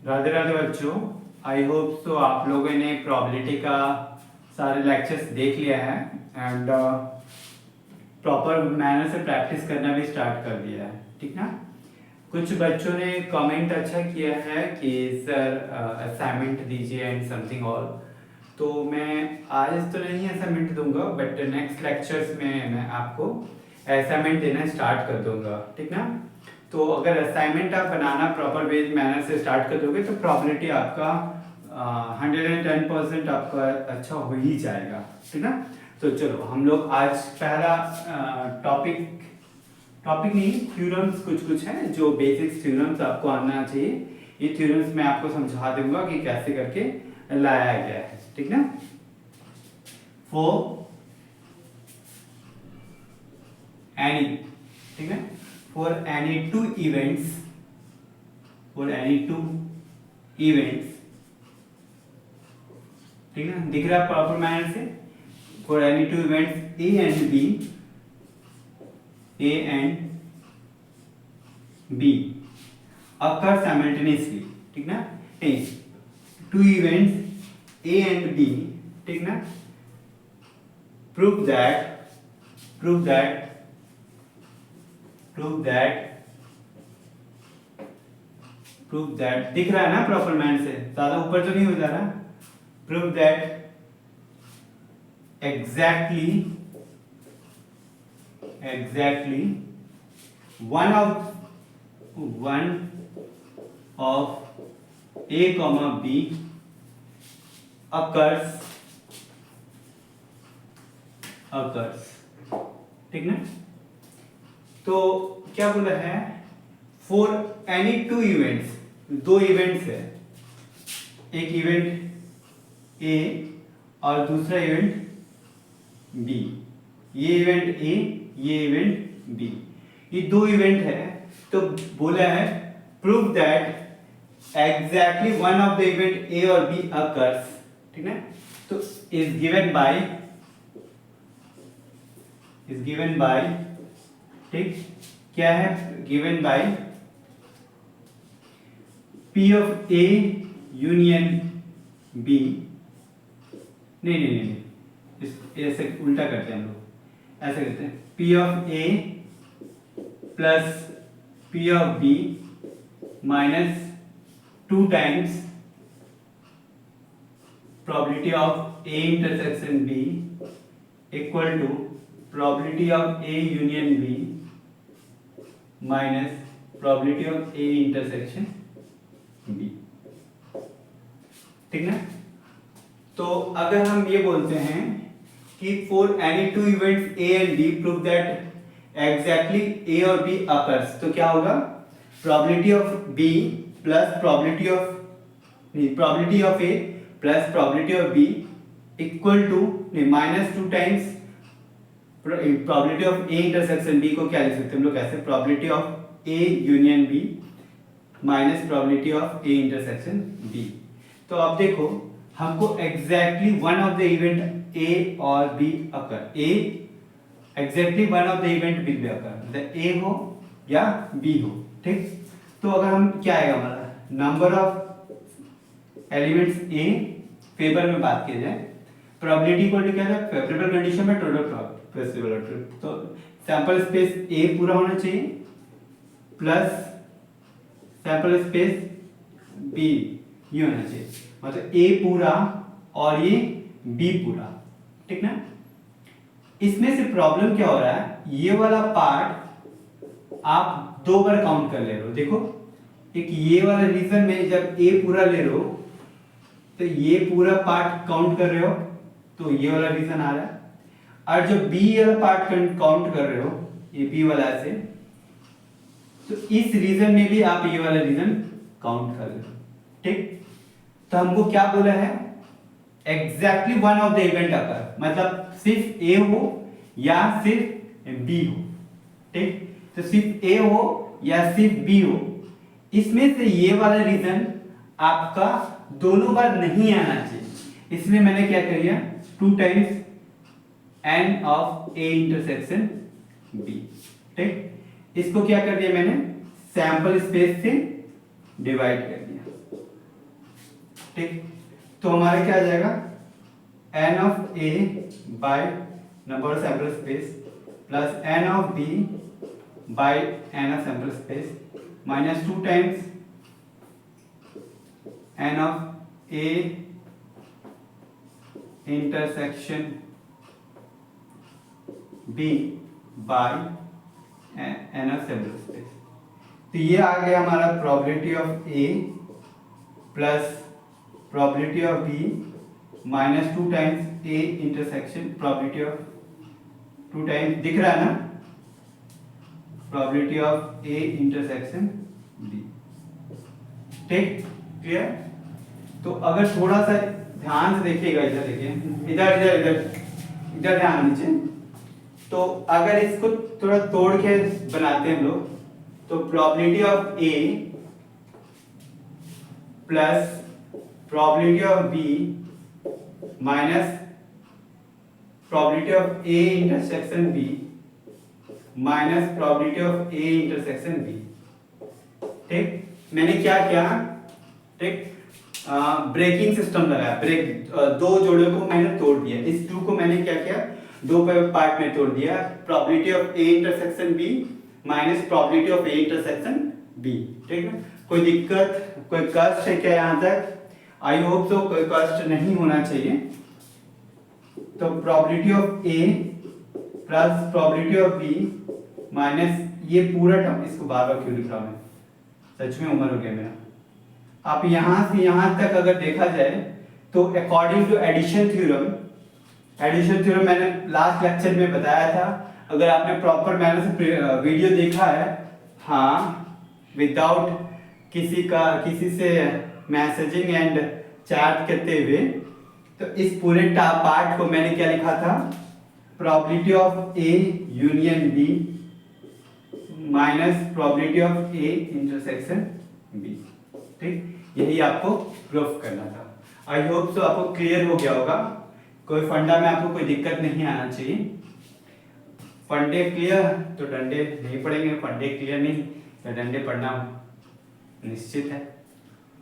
राधे राधे बच्चों। I hope so आप लोगों ने प्रोबेबिलिटी का सारे लेक्चर्स देख लिया है एंड प्रॉपर मैनर से प्रैक्टिस करना भी स्टार्ट कर दिया है, ठीक ना। कुछ बच्चों ने कमेंट अच्छा किया है कि सर असाइनमेंट दीजिए एंड समथिंग और, तो मैं आज तो नहीं असाइनमेंट दूंगा बट नेक्स्ट लेक्चर्स में मैं आपको असाइनमेंट देना स्टार्ट कर दूंगा, ठीक ना। तो अगर असाइनमेंट आप बनाना प्रॉपर वे मैनर से स्टार्ट कर दोगे तो प्रॉबिलिटी आपका 110% आपका अच्छा हो ही जाएगा, ठीक ना। तो चलो हम लोग आज पहला टॉपिक नहीं, थ्योरम्स कुछ हैं जो बेसिक्स थ्योरम्स आपको आना चाहिए। ये थ्योरम्स मैं आपको समझा दूंगा कि कैसे करके लाया गया है, ठीक ना। फॉर एनी, ठीक है, फॉर एनी टू इवेंट्स, ठीक है, दिख रहा है प्रॉपर मैनर से। For any two events A and B occur simultaneously, ठीक ना। Two events A and B, ठीक ना, प्रूव दैट दिख रहा है ना प्रॉपर मैनर से, ज्यादा ऊपर तो नहीं हो जा रहा। Prove that exactly one of A comma B occurs, ठीक ना। तो क्या बोला है, फॉर एनी टू इवेंट्स, दो इवेंट्स है, एक इवेंट ए और दूसरा इवेंट बी। ये इवेंट ए, ये इवेंट बी, ये दो इवेंट है। तो बोला है prove that exactly one of the event A और बी अकर्स, ठीक है। तो इज गिवन बाय, ठीक, क्या है, given by P of A union B, नहीं, ऐसे उल्टा करते हैं हम लोग, ऐसे करते हैं P of A plus P of B minus 2 times probability of A intersection B equal to probability of A union B minus probability of A intersection B, ठीक ना। तो अगर हम ये बोलते हैं कि for any two events A and B prove that exactly A और बी अकर्स, तो क्या होगा, probability of B plus probability of A plus probability of B equal to minus 2 times probability of A intersection B को क्या लिख सकते हैं हम लोग, कैसे, probability of A union B minus probability of A intersection B. तो अब देखो हमको exactly one of the event A और B occur, exactly one of the event will be occur, A हो या बी हो, ठीक। तो अगर हम क्या आएगा हमारा number of elements A, favour में बात की जाए, प्रोबेबिलिटी को क्या है, फेवरेबल कंडीशन में टोटल पॉसिबल, तो सैंपल स्पेस ए पूरा होना चाहिए प्लस सैंपल स्पेस बी ये होना चाहिए, मतलब ए पूरा और ये बी पूरा, ठीक ना। इसमें से प्रॉब्लम क्या हो रहा है, ये वाला पार्ट आप 2 बार काउंट कर ले रहे हो। देखो एक ये वाला रीजन में जब ए पूरा ले रहे हो तो ये पूरा पार्ट काउंट कर रहे हो, तो ये वाला रीजन आ रहा है, और जो बी वाला पार्ट काउंट कर रहे हो, ये बी वाला से, तो इस रीजन में भी आप ये वाला रीजन काउंट कर रहे हो, ठीक। तो हमको क्या बोला है, exactly one of the event occur, मतलब सिर्फ ए हो या सिर्फ बी हो, ठीक। तो सिर्फ ए हो या सिर्फ बी हो, इसमें से ये वाला रीजन आपका दोनों बार नहीं आना चाहिए, इसलिए मैंने क्या कर दिया, 2 times n of A intersection B, ठीक। इसको क्या कर दिया मैंने, सैंपल स्पेस से डिवाइड कर दिया, ठीक, तो हमारा क्या आ जाएगा, n of a by number of sample space plus n of b by n of sample space minus 2 times n of a intersection b by n of sample space. तो ये आ गया हमारा probability of a plus probability of b minus 2 times a intersection probability of 2 times, दिख रहा है ना, probability of a intersection b। ठीक, क्लियर। तो अगर थोड़ा सा ध्यान से देखिएगा, इधर देखिए, इधर इधर इधर इधर ध्यान दीजिए। तो अगर इसको थोड़ा तोड़ के बनाते हैं हम लोग, तो probability of a plus probability of b minus probability of a intersection b minus probability of a intersection b। ठीक, मैंने क्या किया, ठीक, ब्रेकिंग सिस्टम लगाया, ब्रेक, दो जोड़ों को मैंने तोड़ दिया, इस टू को मैंने क्या किया, दो पार्ट में तोड़ दिया, probability of a intersection b minus probability of a intersection b। ठीक है, कोई दिक्कत, कोई कष्ट है क्या यहाँ तक? आई होप सो कोई कष्ट नहीं होना चाहिए। तो probability of a plus probability of b minus ये पूरा टर्म, इसको बार बार क्यों लिख रहा हूं मैं, सच में उम्र हो गया मेरा। आप यहां से यहां तक अगर देखा जाए तो according to addition theorem, addition theorem मैंने लास्ट लेक्चर में बताया था, अगर आपने प्रॉपर मैनर से वीडियो देखा है, हाँ, विदाउट किसी से मैसेजिंग एंड चैट करते हुए, तो इस पूरे पार्ट को मैंने क्या लिखा था, probability of A union B minus probability of A intersection B. ठीक, यही आपको प्रूफ करना था। आई होप सो आपको क्लियर हो गया होगा, कोई फंडा में आपको कोई दिक्कत नहीं आना चाहिए। फंडे क्लियर तो डंडे नहीं पड़ेंगे, फंडे क्लियर नहीं तो डंडे पड़ना निश्चित है।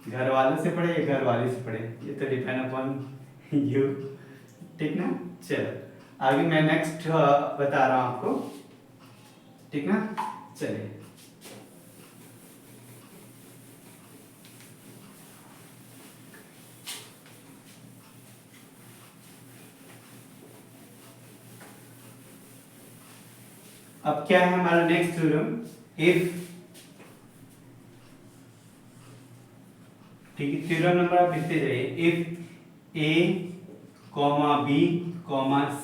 घर वालों से पढ़े या घर वाले से पढ़े, ये तो डिपेंड अपॉन यू। ठीक ना, चलो आगे मैं नेक्स्ट बता रहा हूं आपको। ठीक ना, चलिए अब क्या है हमारा नेक्स्ट थ्योरम, इफ, ठीक है, थ्योरम नंबर आप लिखते जाइए, if a comma b comma c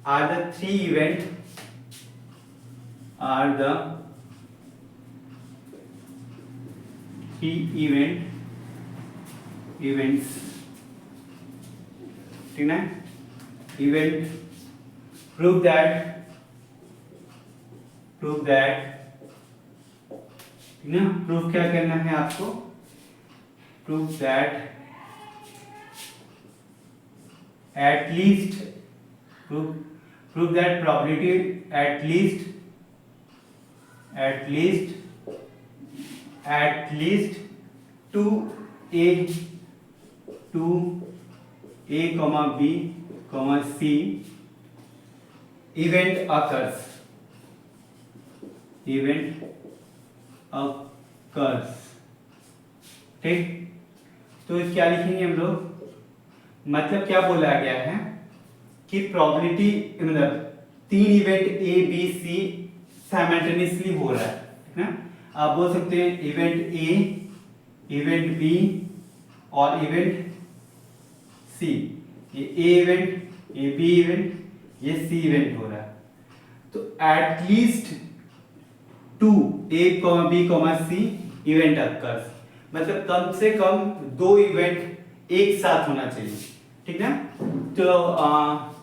are the three events, ठीक ना, event prove that ना, प्रूफ क्या करना है आपको, proof that at least, prove that probability at least 2a comma b comma c event occurs, ठीक। तो क्या लिखेंगे हम लोग, मतलब क्या बोला गया है कि प्रोबेबिलिटी, मतलब तीन event A B C simultaneously हो रहा है, ठीक ना। आप बोल सकते हैं इवेंट ए, इवेंट बी और इवेंट सी। ये ए इवेंट, ये बी इवेंट, ये सी इवेंट हो रहा है। तो at least 2 A B C event occurs, मतलब कम से कम 2 इवेंट एक साथ होना चाहिए, ठीक ना। तो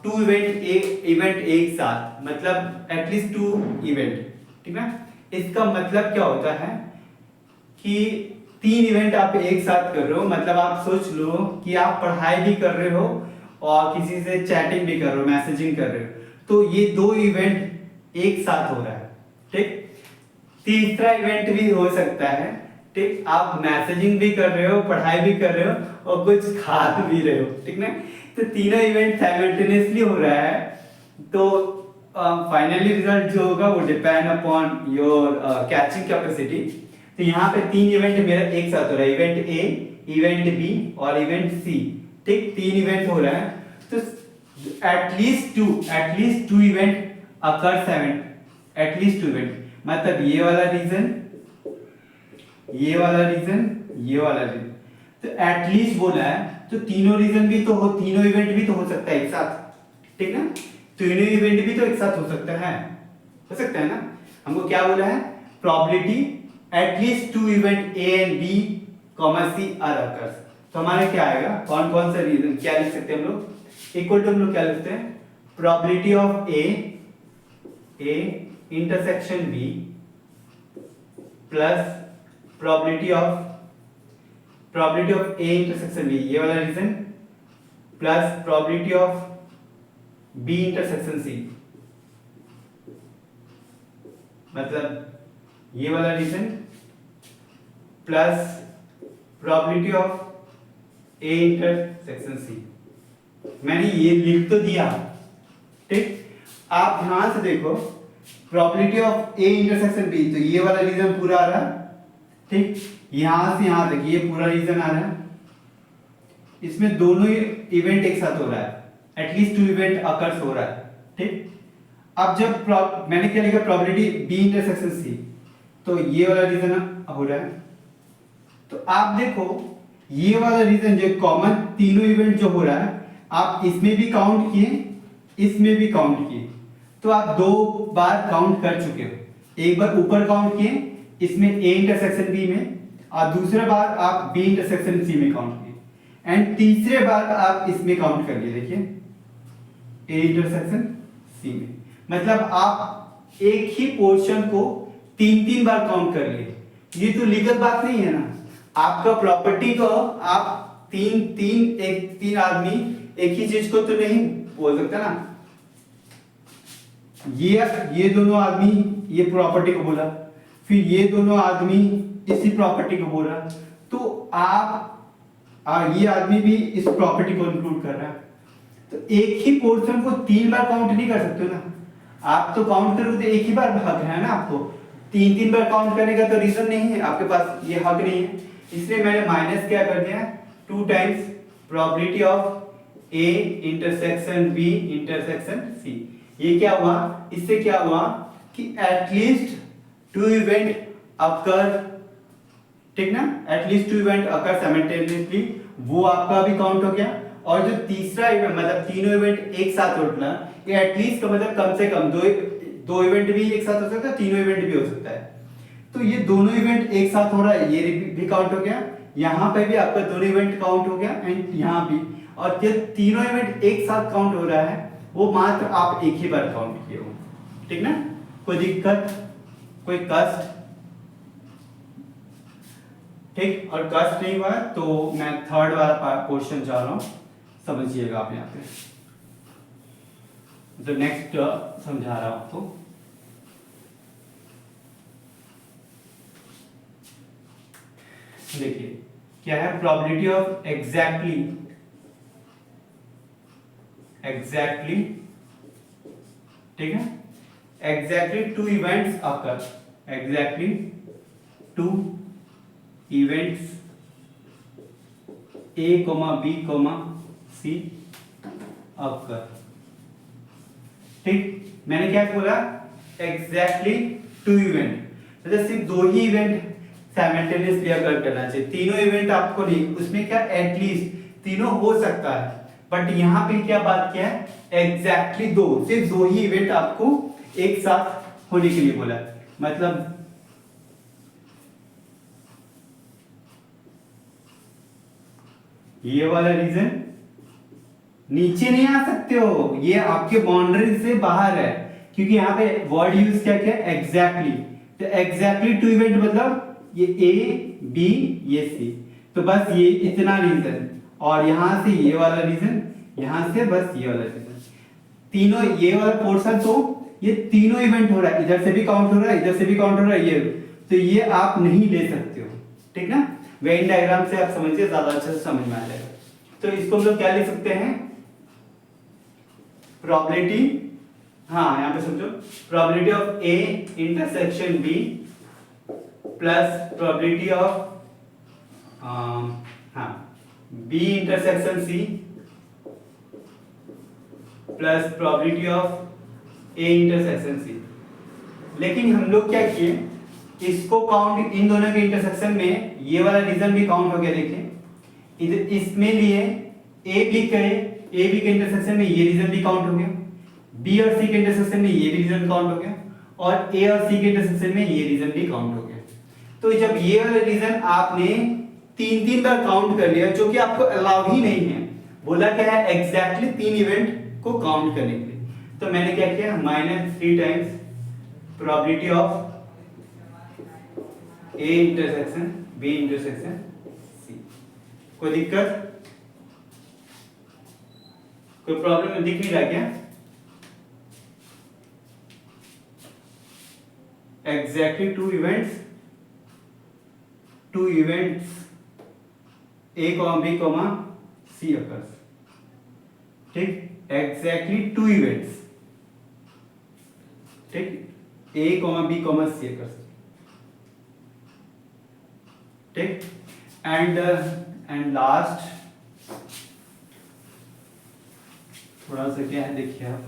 2 इवेंट एक साथ, मतलब एटलीस्ट 2 इवेंट, ठीक ना। इसका मतलब क्या होता है कि 3 इवेंट आप एक साथ कर रहे हो, मतलब आप सोच लो कि आप पढ़ाई भी कर रहे हो और किसी से चैटिंग भी कर रहे हो, मैसेजिंग कर रहे हो, तो ये 2 इवेंट एक साथ हो रहा है, ठीक। तीसरा इवेंट भी हो सकता है ठीक, आप मैसेजिंग भी कर रहे हो, पढ़ाई भी कर रहे हो और कुछ खा भी रहे हो, ठीक ना। तो तीनों इवेंट साइमल्टेनियसली हो रहा है, तो फाइनली रिजल्ट जो होगा वो depend upon your catching capacity. तो यहाँ पे तीन इवेंट मेरा एक साथ हो रहा है, इवेंट ए, इवेंट बी और इवेंट सी, ठीक, तीन इवेंट हो रहा है। तो at least two event occur seven, at least two event, मतलब ये वाला रीजन, ये वाला रीजन, ये वाला रीजन, तो एटलीस्ट बोला है, तो तीनों रीजन भी तो हो, तीनों इवेंट भी तो हो सकता है एक साथ, ठीक ना, तीनों इवेंट भी तो एक साथ हो सकता है ना। हमको क्या बोला है, probability at least two event A and B comma C are occurs. तो हमारे क्या आएगा, कौन कौन सा रीजन, क्या लिख सकते हैं हम लोग, इक्वल टू हम लोग क्या लिखते हैं, probability of A intersection B plus probability of A intersection B, ये वाला region, plus probability of B intersection C, मतलब ये वाला region, plus probability of A intersection C. मैंने ये लिख तो दिया, ठीक, आप ध्यान से देखो, probability of A intersection B, तो ये वाला रीजन पूरा आ रहा है, ठीक, यहां से यहां तक ये पूरा रीजन आ रहा है, इसमें दोनों इवेंट एक साथ हो रहा है, एटलीस्ट टू इवेंट अकर्स हो रहा है, ठीक। अब जब मैंने क्या लिखा, प्रोबेबिलिटी बी इंटरसेक्शन सी, तो ये वाला रीजन हो रहा है, तो आप देखो ये वाला रीजन जो कॉमन तीनों इवेंट जो हो रहा है, आप इसमें भी काउंट किए, इसमें भी काउंट किए, तो आप दो बार काउंट कर चुके हो, एक बार ऊपर काउंट किए इसमें ए इंटरसेक्शन बी में, और दूसरा बार आप बी इंटरसेक्शन सी में काउंट किए, एंड तीसरे बार आप इसमें काउंट कर लिए, देखिए ए इंटरसेक्शन सी में, मतलब आप एक ही पोर्शन को तीन तीन बार काउंट कर लिए। ये तो लीगल बात नहीं है ना, आपका प्रॉपर्टी को आप तीन आदमी एक ही चीज को तो नहीं बोल सकता ना। ये दोनों आदमी ये प्रॉपर्टी को बोला, फिर ये दोनों आदमी इसी प्रॉपर्टी को बोला, तो ये आदमी भी इस प्रॉपर्टी को इंक्लूड कर रहा है, तो एक ही पोर्शन को तीन बार काउंट नहीं कर सकते ना। आप तो काउंट करोगे तो एक ही बार हक है ना, आपको तीन बार काउंट करने का तो रीजन नहीं है, आपके पास ये हक नहीं है, इसलिए मैंने माइनस क्या कर दिया, 2 times probability of A intersection B intersection C. ये क्या हुआ, इससे क्या हुआ कि एटलीस्ट टू इवेंट अकर, ठीक ना, at least two event occur simultaneously, वो आपका भी काउंट हो गया, और जो तीसरा इवेंट मतलब तीनों इवेंट एक साथ उठना, ये एटलीस्ट का मतलब कम से कम दो इवेंट भी एक साथ हो सकता है, तीनों इवेंट भी हो सकता है, तो ये दोनों इवेंट एक साथ हो रहा है, ये भी काउंट हो गया, यहाँ पे भी आपका दोनों इवेंट काउंट हो गया, एंड यहाँ भी, और जो तीनों इवेंट एक साथ काउंट हो रहा है वो मात्र आप एक ही बार काउंट किए हो, ठीक ना। कोई दिक्कत, कोई कष्ट, ठीक, और कष्ट नहीं हुआ तो मैं थर्ड वाला क्वेश्चन जा रहा हूं, समझिएगा आप यहाँ पे, तो नेक्स्ट समझा रहा हूं आपको। देखिए क्या है, प्रोबेबिलिटी ऑफ एग्जैक्टली ठीक है, exactly two events occur, exactly two events A, B, C occur, ठीक, मैंने क्या बोला, एग्जैक्टली टू इवेंट, मतलब सिर्फ दो ही इवेंट साइमल्टेनियसली अकर करना चाहिए, तीनों इवेंट आपको नहीं, उसमें क्या एटलीस्ट तीनों हो सकता है, बट यहां पे क्या बात किया है, एग्जैक्टली दो, सिर्फ दो ही इवेंट आपको एक साथ होने के लिए बोला, मतलब ये वाला रीजन नीचे नहीं आ सकते हो, ये आपके बाउंड्री से बाहर है, क्योंकि यहाँ पे वर्ड यूज क्या किया, एग्जैक्टली, तो एग्जैक्टली टू इवेंट मतलब ये ए बी ये सी, तो बस ये इतना रीजन, और यहां से ये वाला रीजन, यहां से बस ये वाला रीजन, तीनों ये वाला पोर्शन, तो ये तीनों इवेंट हो रहा है, इधर से भी काउंट हो रहा है, इधर से भी काउंट हो रहा है, ये तो ये आप नहीं ले सकते हो, ठीक ना। वेन डायग्राम से आप समझिए, ज्यादा अच्छे से समझ में आ जाएगा। तो इसको हम लोग क्या लिख सकते हैं, प्रोबेबिलिटी, हाँ यहाँ पे समझो, probability of A intersection B plus probability of हाँ B intersection C plus probability of A intersection C. लेकिन हम लोग क्या किए, इसको काउंट, इन दोनों के इंटरसेक्शन में ये वाला रीजन भी काउंट हो गया, देखिए इधर इसमें लिए ए बी के इंटरसेक्शन में ये रीजन भी काउंट हो गया, बी और सी के इंटरसेक्शन में ये भी रीजन काउंट हो गया, और ए और सी के इंटरसेक्शन में ये रीजन भी काउंट हो गया। तो जब ये वाला रीजन आपने तीन तीन बार काउंट कर लिया, जो कि आपको अलाउ ही नहीं है, बोला क्या है एग्जैक्टली 3 इवेंट को काउंट करने के लिए, तो मैंने क्या किया, -3 times probability of A intersection B intersection C. कोई दिक्कत, कोई प्रॉब्लम दिख नहीं रहा क्या? Exactly two events A comma B comma C occurs, ठीक, एग्जैक्टली 2 इवेंट्स, ठीक, A comma B comma C occurs, ठीक। एंड लास्ट थोड़ा सा क्या है, देखिए आप,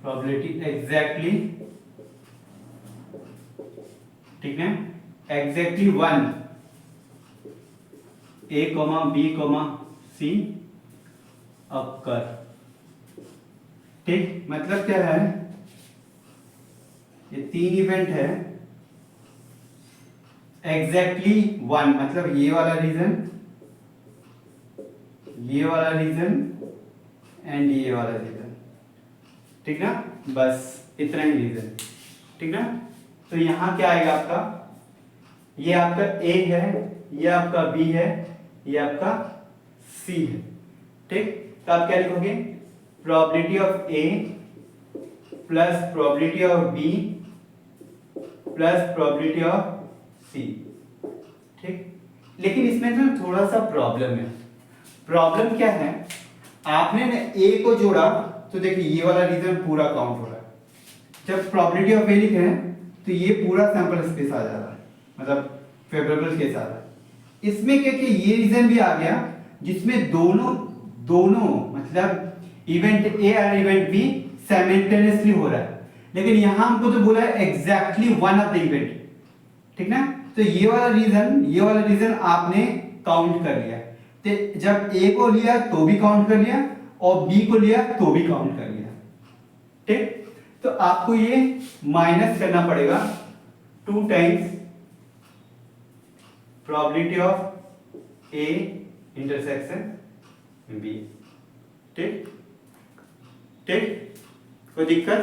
प्रोबेबिलिटी एग्जैक्टली, ठीक है, एग्जैक्टली 1 ए कॉमा बी कॉमा सी अकर, ठीक। मतलब क्या है, ये 3 इवेंट है, एग्जैक्टली 1 मतलब ये वाला रीजन एंड ये वाला रीजन, ठीक ना, बस इतना ही रीजन, ठीक ना। तो यहां क्या आएगा आपका, ये आपका ए है, ये आपका बी है, ये आपका सी है, ठीक। तो आप क्या लिखोगे, probability of A plus probability of B plus probability of C, ठीक। लेकिन इसमें ना थोड़ा सा प्रॉब्लम है। प्रॉब्लम क्या है, आपने ना ए को जोड़ा तो देखिए ये वाला रीजन पूरा काउंट हो रहा है, जब प्रोबेबिलिटी ऑफ ए लिखे हैं तो ये पूरा सैंपल स्पेस आ जा रहा है, मतलब फेवरेबल केस आ रहा है। इसमें क्या कि ये रीजन भी आ गया जिसमें दोनों मतलब इवेंट ए और इवेंट बी साइमल्टेनियसली हो रहा है, लेकिन यहां हमको तो बोला है एग्जैक्टली 1 ऑफ द इवेंट, ठीक ना। तो ये वाला रीजन आपने काउंट कर लिया, तो जब ए को लिया तो भी काउंट कर लिया और बी को लिया तो भी काउंट कर लिया, ठीक। तो आपको ये माइनस करना पड़ेगा 2 times probability of A intersection B, ठीक, ठीक। कोई दिक्कत?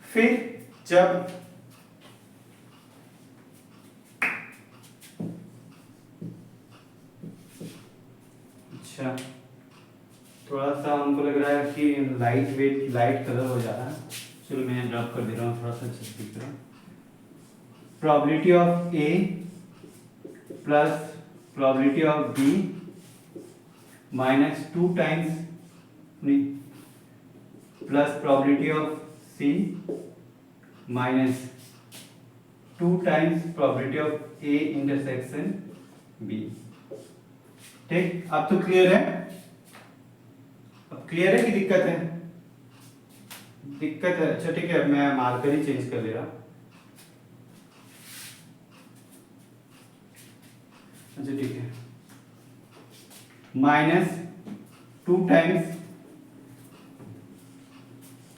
फिर जब अच्छा, थोड़ा सा हमको लग रहा है कि लाइट कलर हो जा रहा है, चलो मैं ड्रॉप कर दे रहा हूँ थोड़ा सा अच्छे से दिख रहा है। Probability of A plus probability of B minus 2 times plus probability of C minus 2 times probability of A intersection B, ठीक। अब तो क्लियर है? अब क्लियर है कि दिक्कत है? दिक्कत है, अच्छा ठीक है, मैं मार्कर ही चेंज कर ले रहा। अच्छा ठीक है, -2 times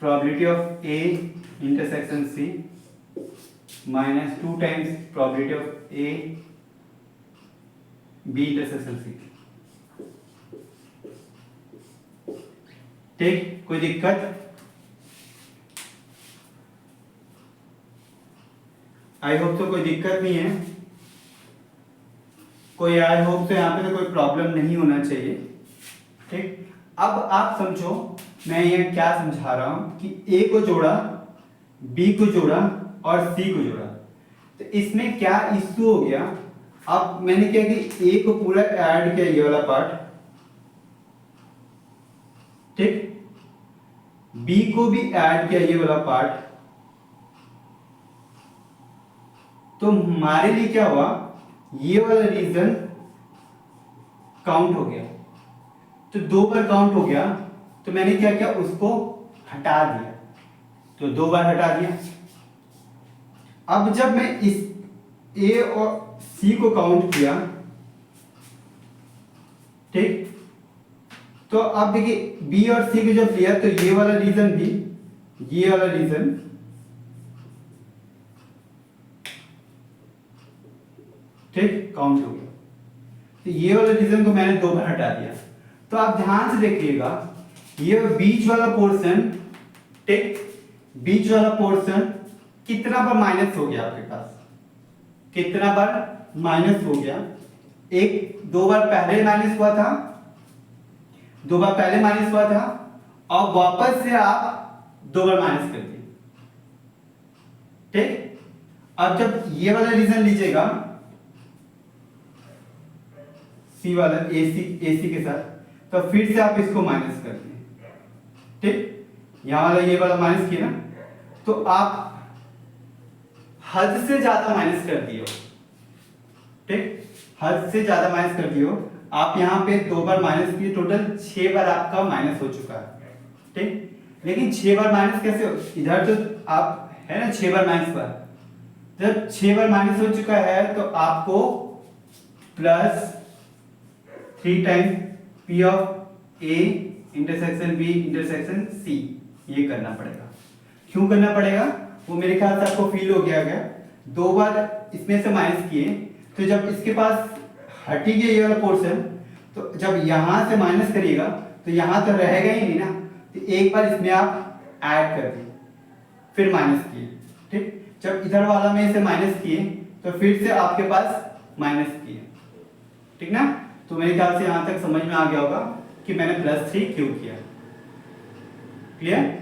probability of A intersection C -2 times probability of A B intersection C, ठीक। कोई दिक्कत? आई होप तो कोई दिक्कत नहीं है, कोई यहाँ पे तो कोई प्रॉब्लम नहीं होना चाहिए, ठीक। अब आप समझो मैं यहाँ क्या समझा रहा हूँ कि ए को जोड़ा, बी को जोड़ा और सी को जोड़ा। तो इसमें क्या इश्यू हो गया, अब मैंने क्या कि ए को पूरा ऐड किया ये वाला पार्ट, ठीक, बी को भी ऐड किया ये वाला पार्ट, तो हमारे लिए क्या हुआ, ये वाला रीजन काउंट हो गया। तो 2 बार काउंट हो गया, तो मैंने क्या किया, उसको हटा दिया, तो 2 बार हटा दिया। अब जब मैं इस ए और सी को काउंट किया, ठीक, तो अब देखिए बी और सी को जब लिया तो ये वाला रीजन भी, ये वाला रीजन, ठीक, काउंट हो गया। तो ये वाला रीजन को मैंने 2 बार हटा दिया। तो आप ध्यान से देखिएगा, ये बीच वाला पोर्शन, ठीक, बीच वाला पोर्शन कितना बार माइनस हो गया आपके पास, कितना बार माइनस हो गया, 2 बार पहले माइनस हुआ था, 2 बार पहले माइनस हुआ था, और वापस से आप 2 बार माइनस कर दिए, ठीक। अब जब ये वाला रीजन लीजिएगा, सी वाला एसी के साथ, तो फिर से आप इसको माइनस कर दिए, ठीक, यहां वाला ये वाला माइनस किया ना, तो आप हद से ज्यादा माइनस कर दिए हो, ठीक, हद से ज्यादा माइनस कर दिए हो। आप यहां पे 2 बार माइनस किए, टोटल 6 बार आपका माइनस हो चुका है, ठीक। लेकिन 6 बार माइनस कैसे हो, इधर तो आप है ना 6 बार माइनस पर, जब 6 बार माइनस हो चुका है तो आपको plus 3 times P of A intersection B intersection C ये करना पड़ेगा। क्यों करना पड़ेगा, वो मेरे ख्याल से आपको फील हो गया। 2 बार इसमें से माइनस किए, तो जब इसके पास हटी गया ये वाला पोर्शन, तो जब यहां से माइनस करिएगा तो यहां तो रहेगा ही नहीं ना, तो एक बार इसमें आप ऐड कर दिए, फिर माइनस किए, ठीक। जब इधर वाला में से माइनस किए तो फिर से आपके पास माइनस किए, ठीक ना। तो मेरे ख्याल से यहां तक समझ में आ गया होगा कि मैंने +3 क्यों किया, क्लियर।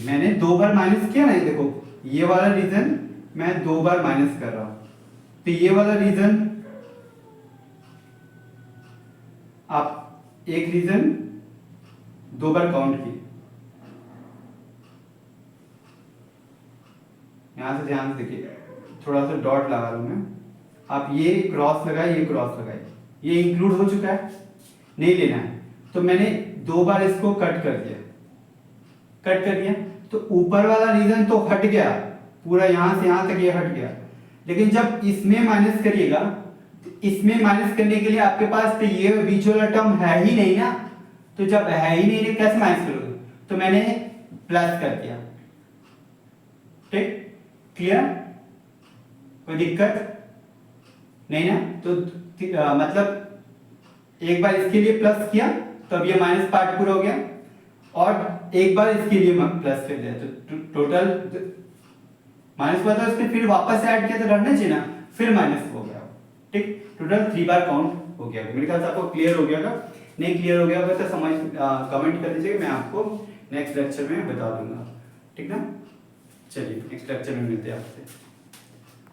मैंने 2 बार माइनस किया ना, ये देखो ये वाला रीजन मैं 2 बार माइनस कर रहा हूं, तो ये वाला रीजन आप एक रीजन 2 बार काउंट किए। यहां से ध्यान से देखिए, थोड़ा सा डॉट लगा रहा हूं मैं, आप ये क्रॉस लगाए, ये क्रॉस लगाए, ये इंक्लूड हो चुका है, नहीं लेना है, तो मैंने 2 बार इसको कट कर दिया, कट कर दिया, तो ऊपर वाला रीजन तो हट गया पूरा, यहां से यहां तक ये हट गया। लेकिन जब इसमें माइनस करिएगा, तो इसमें माइनस करने के लिए आपके पास तो ये बीच वाला टर्म है ही नहीं ना, तो जब है ही नहीं कैसे माइनस करोगे, तो मैंने प्लस कर दिया, ठीक, क्लियर, कोई दिक्कत नहीं ना। तो मतलब एक बार इसके लिए प्लस किया तो अब ये माइनस पार्ट पूरा हो गया, और एक बार इसके लिए प्लस कर दिया, तो टोटल माइनस हुआ था, उसके फिर वापस ऐड किया तो रहना चाहिए ना, फिर माइनस हो गया, ठीक। टोटल 3 बार काउंट हो गया। मेरे ख्याल से आपको क्लियर हो गया होगा, नहीं क्लियर हो गया होगा तो समझ कमेंट कर दीजिएगा, मैं आपको नेक्स्ट लेक्चर में बता दूंगा, ठीक ना। चलिए नेक्स्ट लेक्चर में मिलते हैं आपसे।